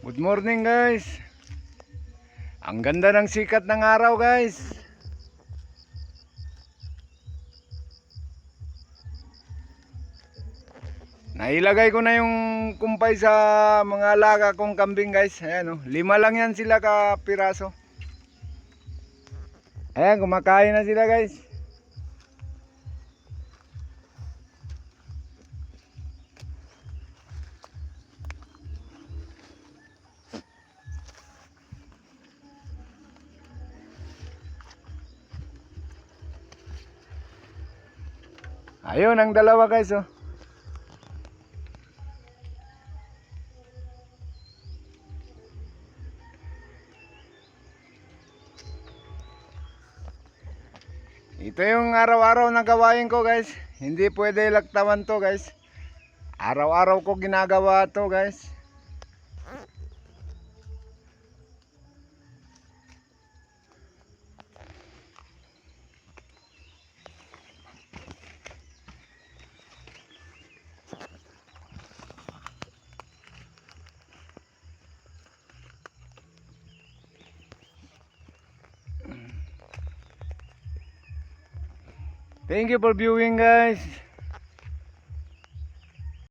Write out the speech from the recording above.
Good morning guys. Ang ganda ng sikat ng araw guys. Nailagay ko na yung kumpay sa mga alaga kong kambing guys. Ayan oh, 5 lang yan sila ka piraso. Ayan, kumakain na sila guys. Ayun ang dalawa guys oh. Ito yung araw-araw na gawain ko guys. Hindi pwede laktawan to guys. Araw-araw ko ginagawa to guys. Thank you for viewing guys.